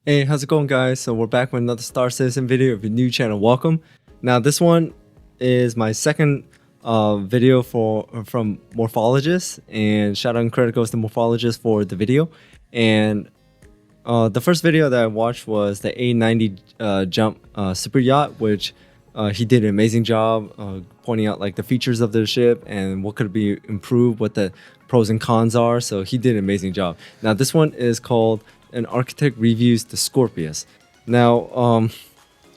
Hey, how's it going, guys? So we're back with another Star Citizen video. If you're new channel, welcome. Now this one is my second video from Morphologis, and shout out and credit goes to Morphologis for the video. And the first video that I watched was the A90 jump super yacht, which he did an amazing job pointing out like the features of the ship and what could be improved, what the pros and cons are. So he did an amazing job. Now this one is called An Architect Reviews the Scorpius. Now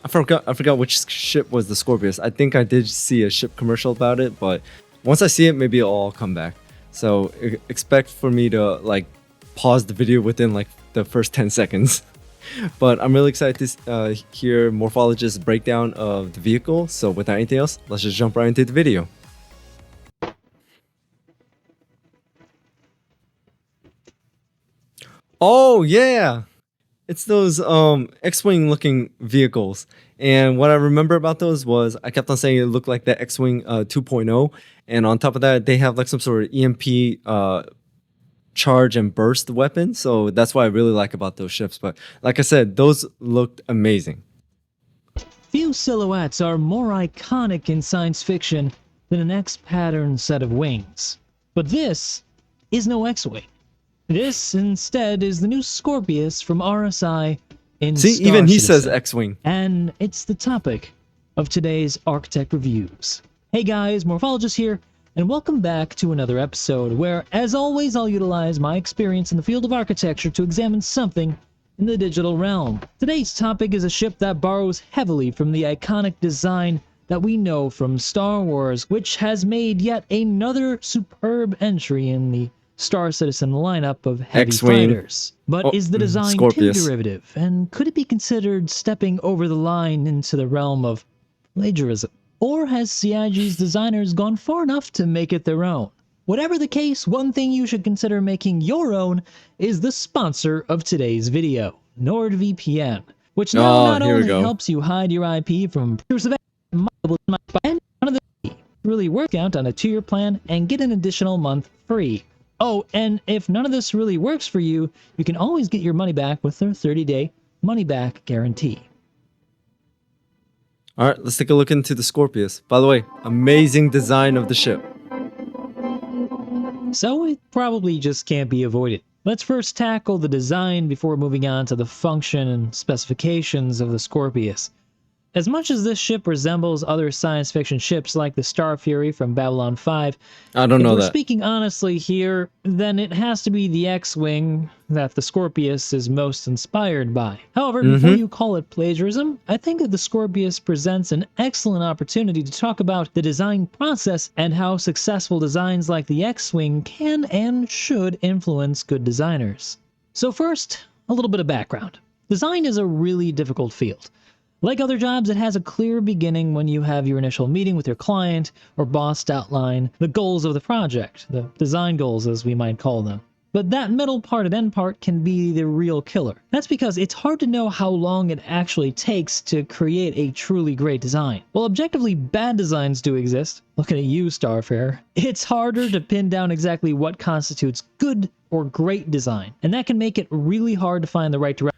I forgot which ship was the Scorpius. I think I did see a ship commercial about it, but once I see it, maybe it'll all come back. So expect for me to like pause the video within like the first 10 seconds. But I'm really excited to hear Morphologis' breakdown of the vehicle. So without anything else, let's just jump right into the video. Oh yeah, it's those X-Wing looking vehicles. And what I remember about those was I kept on saying it looked like the X-Wing 2.0, and on top of that they have like some sort of EMP charge and burst weapon. So that's what I really like about those ships. But like I said, those looked amazing. Few silhouettes are more iconic in science fiction than an X-pattern set of wings. But this is no X-Wing. This, instead, is the new Scorpius from RSI in See, Star even he Citizen. says X-Wing. And it's the topic of today's Architect Reviews. Hey guys, Morphologis here, and welcome back to another episode where, as always, I'll utilize my experience in the field of architecture to examine something in the digital realm. Today's topic is a ship that borrows heavily from the iconic design that we know from Star Wars, which has made yet another superb entry in the Star Citizen lineup of heavy fighters. But is the design too derivative, and could it be considered stepping over the line into the realm of plagiarism? Or has CIG's designers gone far enough to make it their own? Whatever the case, one thing you should consider making your own is the sponsor of today's video, NordVPN, which now not only helps you hide your IP from really work out on a 2-year plan and get an additional month free. Oh, and if none of this really works for you, you can always get your money back with their 30-day money-back guarantee. Alright, let's take a look into the Scorpius. By the way, amazing design of the ship. So it probably just can't be avoided. Let's first tackle the design before moving on to the function and specifications of the Scorpius. As much as this ship resembles other science fiction ships like the Star Fury from Babylon 5, I don't know if we're that. Speaking honestly here, then it has to be the X-Wing that the Scorpius is most inspired by. However, before you call it plagiarism, I think that the Scorpius presents an excellent opportunity to talk about the design process and how successful designs like the X-Wing can and should influence good designers. So first, a little bit of background. Design is a really difficult field. Like other jobs, it has a clear beginning when you have your initial meeting with your client or boss to outline the goals of the project, the design goals as we might call them. But that middle part and end part can be the real killer. That's because it's hard to know how long it actually takes to create a truly great design. While objectively bad designs do exist, looking at you, Starfarer, it's harder to pin down exactly what constitutes good or great design, and that can make it really hard to find the right direction.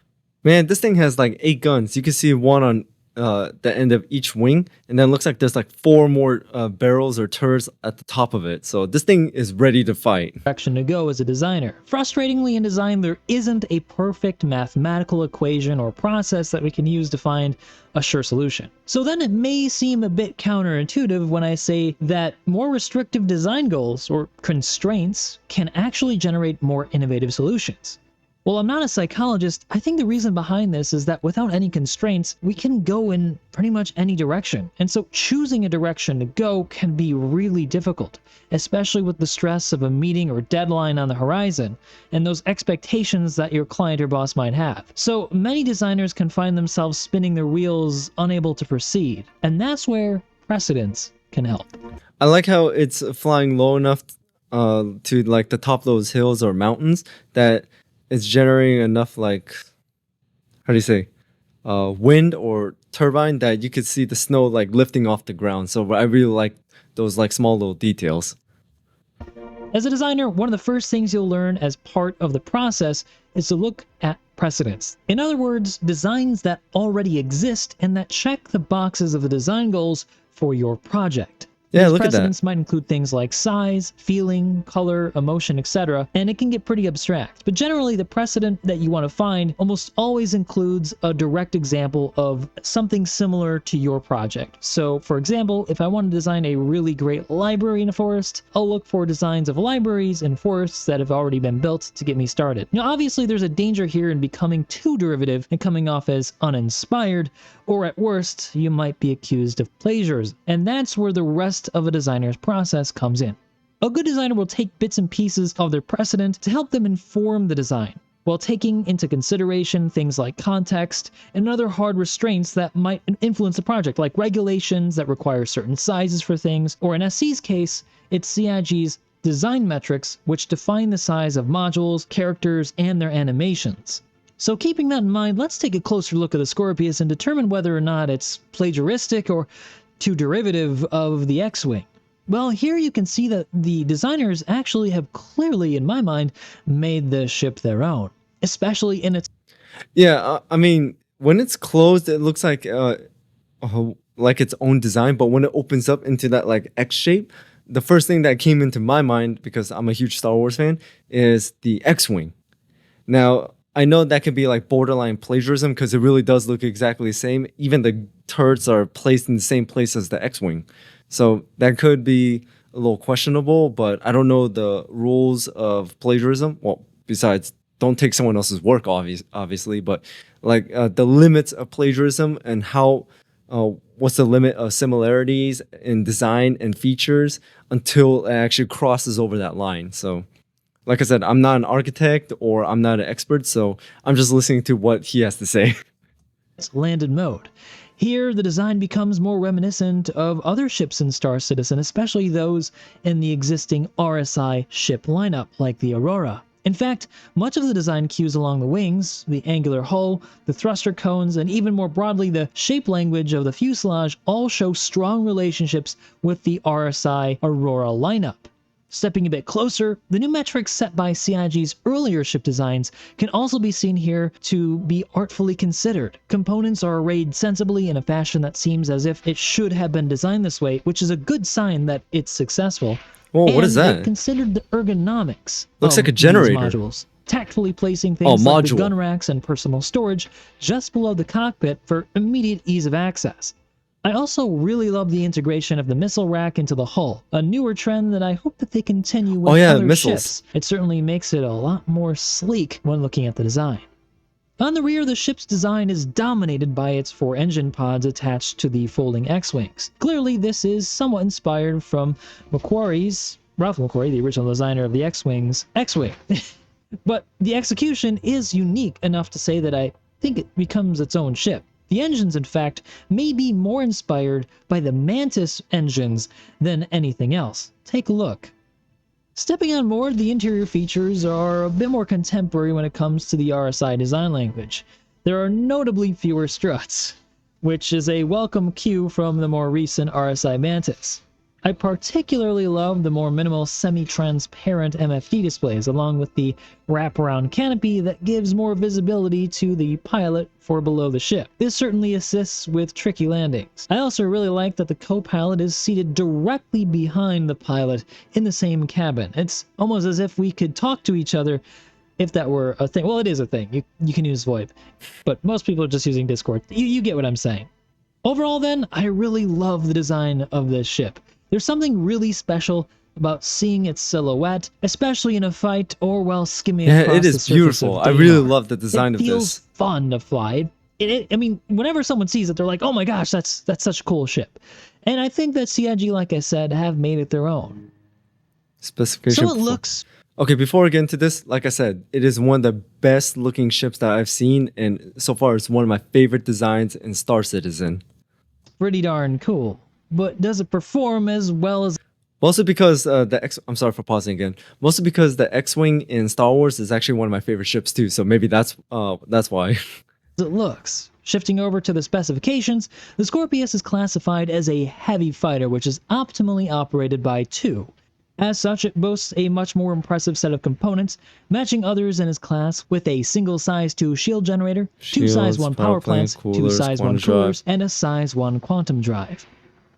Man, this thing has like 8 guns. You can see one on the end of each wing, and then it looks like there's like 4 more barrels or turrets at the top of it. So this thing is ready to fight. Direction to go as a designer. Frustratingly, in design, there isn't a perfect mathematical equation or process that we can use to find a sure solution. So then it may seem a bit counterintuitive when I say that more restrictive design goals or constraints can actually generate more innovative solutions. While I'm not a psychologist, I think the reason behind this is that without any constraints, we can go in pretty much any direction. And so choosing a direction to go can be really difficult, especially with the stress of a meeting or deadline on the horizon, and those expectations that your client or boss might have. So many designers can find themselves spinning their wheels, unable to proceed. And that's where precedence can help. I like how it's flying low enough to like the top of those hills or mountains that it's generating enough, like, how do you say, wind or turbine that you could see the snow like lifting off the ground. So I really like those like small little details. As a designer, one of the first things you'll learn as part of the process is to look at precedents. In other words, designs that already exist and that check the boxes of the design goals for your project. Yeah, These look at that. precedents might include things like size, feeling, color, emotion, etc., and it can get pretty abstract. But generally, the precedent that you want to find almost always includes a direct example of something similar to your project. So, for example, if I want to design a really great library in a forest, I'll look for designs of libraries and forests that have already been built to get me started. Now, obviously, there's a danger here in becoming too derivative and coming off as uninspired, or at worst, you might be accused of plagiarism. And that's where the rest of a designer's process comes in. A good designer will take bits and pieces of their precedent to help them inform the design, while taking into consideration things like context and other hard restraints that might influence the project, like regulations that require certain sizes for things, or in SC's case, it's CIG's design metrics which define the size of modules, characters, and their animations. So keeping that in mind, let's take a closer look at the Scorpius and determine whether or not it's plagiaristic or too derivative of the X-Wing. Well, here you can see that the designers actually have clearly, in my mind, made the ship their own, especially in its... Yeah, I mean, when it's closed, it looks like its own design, but when it opens up into that like X shape, the first thing that came into my mind, because I'm a huge Star Wars fan, is the X-Wing. Now, I know that could be like borderline plagiarism because it really does look exactly the same. Even the turrets are placed in the same place as the X-Wing. So that could be a little questionable, but I don't know the rules of plagiarism. Well, besides, don't take someone else's work, obviously, but like the limits of plagiarism and how, what's the limit of similarities in design and features until it actually crosses over that line. So, like I said, I'm not an architect or I'm not an expert, so I'm just listening to what he has to say. It's landed mode. Here, the design becomes more reminiscent of other ships in Star Citizen, especially those in the existing RSI ship lineup, like the Aurora. In fact, much of the design cues along the wings, the angular hull, the thruster cones, and even more broadly the shape language of the fuselage all show strong relationships with the RSI Aurora lineup. Stepping a bit closer, the new metrics set by CIG's earlier ship designs can also be seen here to be artfully considered. Components are arrayed sensibly in a fashion that seems as if it should have been designed this way, which is a good sign that it's successful. Whoa, what is that? They've considered the ergonomics Looks of like a generator. these modules, tactfully placing things like the module. gun racks and personal storage just below the cockpit for immediate ease of access. I also really love the integration of the missile rack into the hull, a newer trend that I hope that they continue with other missiles. ships. It certainly makes it a lot more sleek when looking at the design. On the rear, the ship's design is dominated by its 4 engine pods attached to the folding X-Wings. Clearly, this is somewhat inspired from Ralph McQuarrie, the original designer of the X-Wing's X-Wing. But the execution is unique enough to say that I think it becomes its own ship. The engines, in fact, may be more inspired by the Mantis engines than anything else. Take a look. Stepping on board, the interior features are a bit more contemporary when it comes to the RSI design language. There are notably fewer struts, which is a welcome cue from the more recent RSI Mantis. I particularly love the more minimal semi-transparent MFD displays, along with the wraparound canopy that gives more visibility to the pilot for below the ship. This certainly assists with tricky landings. I also really like that the co-pilot is seated directly behind the pilot in the same cabin. It's almost as if we could talk to each other if that were a thing. Well, it is a thing. You can use VoIP, but most people are just using Discord. You get what I'm saying. Overall then, I really love the design of this ship. There's something really special about seeing its silhouette, especially in a fight or while skimming across the surface. Yeah, it is beautiful. I really love the design of this. It feels fun to fly. I mean, whenever someone sees it, they're like, "Oh my gosh, that's such a cool ship." And I think that CIG, like I said, have made it their own. Specification. So it looks... Okay, before I get into this, like I said, it is one of the best looking ships that I've seen, and so far it's one of my favorite designs in Star Citizen. Pretty darn cool. But does it perform as well as... Mostly because I'm sorry for pausing again. Mostly because the X-Wing in Star Wars is actually one of my favorite ships too, so maybe that's why. It looks. Shifting over to the specifications, the Scorpius is classified as a heavy fighter, which is optimally operated by 2 As such, it boasts a much more impressive set of components, matching others in its class with a single size 2 shield generator, 2 size 1 power plants, 2 size 1 coolers, and a size 1 quantum drive.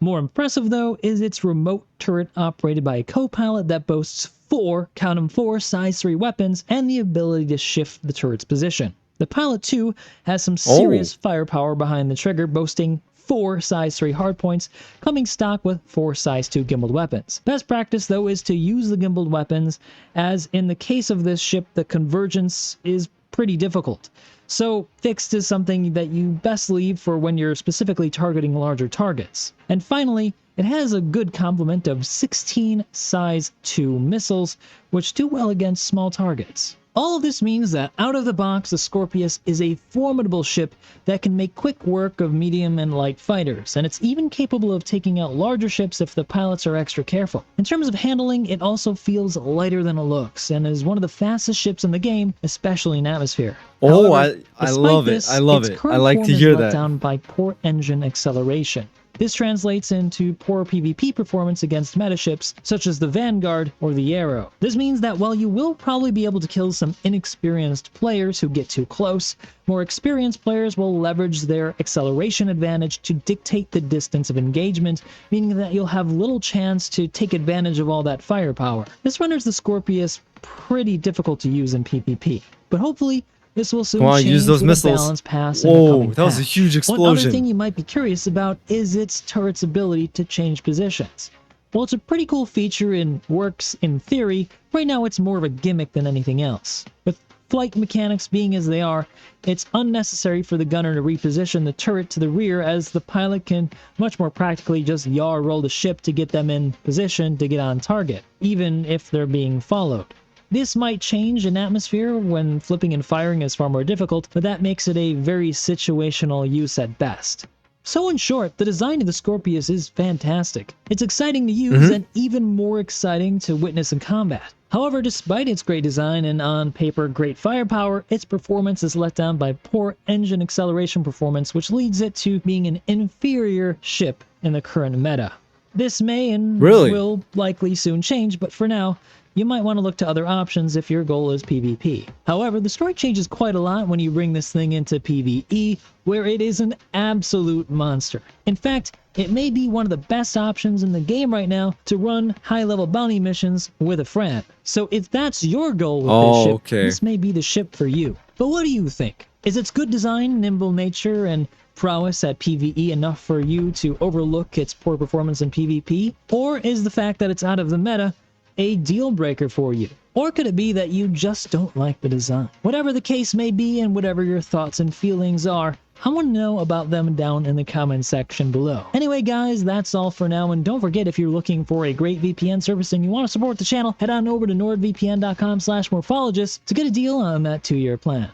More impressive, though, is its remote turret operated by a co-pilot that boasts 4, count 'em 4, size 3 weapons and the ability to shift the turret's position. The pilot, too, has some serious firepower behind the trigger, boasting 4 size 3 hardpoints, coming stock with 4 size 2 gimbaled weapons. Best practice, though, is to use the gimbaled weapons, as in the case of this ship, the convergence is pretty difficult. So fixed is something that you best leave for when you're specifically targeting larger targets. And finally, it has a good complement of 16 size 2 missiles, which do well against small targets. All of this means that out of the box, the Scorpius is a formidable ship that can make quick work of medium and light fighters, and it's even capable of taking out larger ships if the pilots are extra careful. In terms of handling, it also feels lighter than it looks, and is one of the fastest ships in the game, especially in atmosphere. However, I love it. I love it. I like to hear that. Down by poor engine acceleration. This translates into poor PvP performance against metaships such as the Vanguard or the Arrow. This means that while you will probably be able to kill some inexperienced players who get too close, more experienced players will leverage their acceleration advantage to dictate the distance of engagement, meaning that you'll have little chance to take advantage of all that firepower. This renders the Scorpius pretty difficult to use in PvP, but hopefully this will soon change use those with missiles. The balance pass. Whoa, that was a huge explosion. One other thing you might be curious about is its turret's ability to change positions. While it's a pretty cool feature and works in theory, right now it's more of a gimmick than anything else. With flight mechanics being as they are, it's unnecessary for the gunner to reposition the turret to the rear, as the pilot can much more practically just yaw roll the ship to get them in position to get on target, even if they're being followed. This might change in atmosphere when flipping and firing is far more difficult, but that makes it a very situational use at best. So in short, the design of the Scorpius is fantastic. It's exciting to use and even more exciting to witness in combat. However, despite its great design and on paper great firepower, its performance is let down by poor engine acceleration performance, which leads it to being an inferior ship in the current meta. This may and will likely soon change, but for now, you might want to look to other options if your goal is PvP. However, the story changes quite a lot when you bring this thing into PvE, where it is an absolute monster. In fact, it may be one of the best options in the game right now to run high-level bounty missions with a friend. So if that's your goal with this ship, this may be the ship for you. But what do you think? Is its good design, nimble nature, and prowess at PvE enough for you to overlook its poor performance in PvP? Or is the fact that it's out of the meta a deal breaker for you? Or could it be that you just don't like the design? Whatever the case may be and whatever your thoughts and feelings are, I want to know about them down in the comment section below. Anyway guys, that's all for now, and don't forget, if you're looking for a great VPN service and you want to support the channel, head on over to nordvpn.com/morphologis to get a deal on that 2-year plan.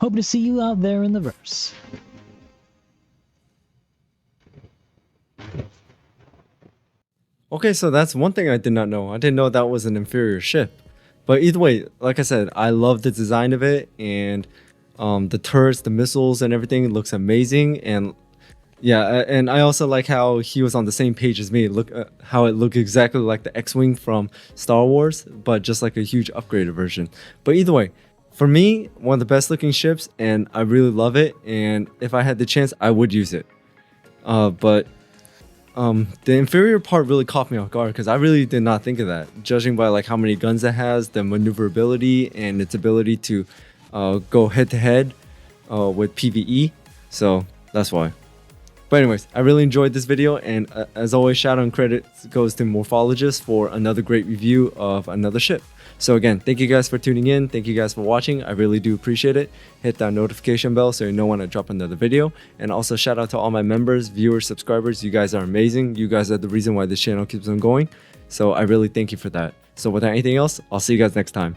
Hope to see you out there in the verse. Okay, so that's one thing I did not know. I didn't know that was an inferior ship. But either way, like I said, I love the design of it, and the turrets, the missiles, and everything looks amazing. And yeah, and I also like how he was on the same page as me. Look how it looked exactly like the X-Wing from Star Wars, but just like a huge upgraded version. But either way, for me, one of the best looking ships, and I really love it. And if I had the chance, I would use it. But the inferior part really caught me off guard, because I really did not think of that, judging by like how many guns it has, the maneuverability, and its ability to go head to head with PvE. So that's why. But anyways, I really enjoyed this video, and as always, shout out and credit goes to Morphologis for another great review of another ship. So again, thank you guys for tuning in. Thank you guys for watching. I really do appreciate it. Hit that notification bell so you know when I drop another video. And also shout out to all my members, viewers, subscribers. You guys are amazing. You guys are the reason why this channel keeps on going. So I really thank you for that. So without anything else, I'll see you guys next time.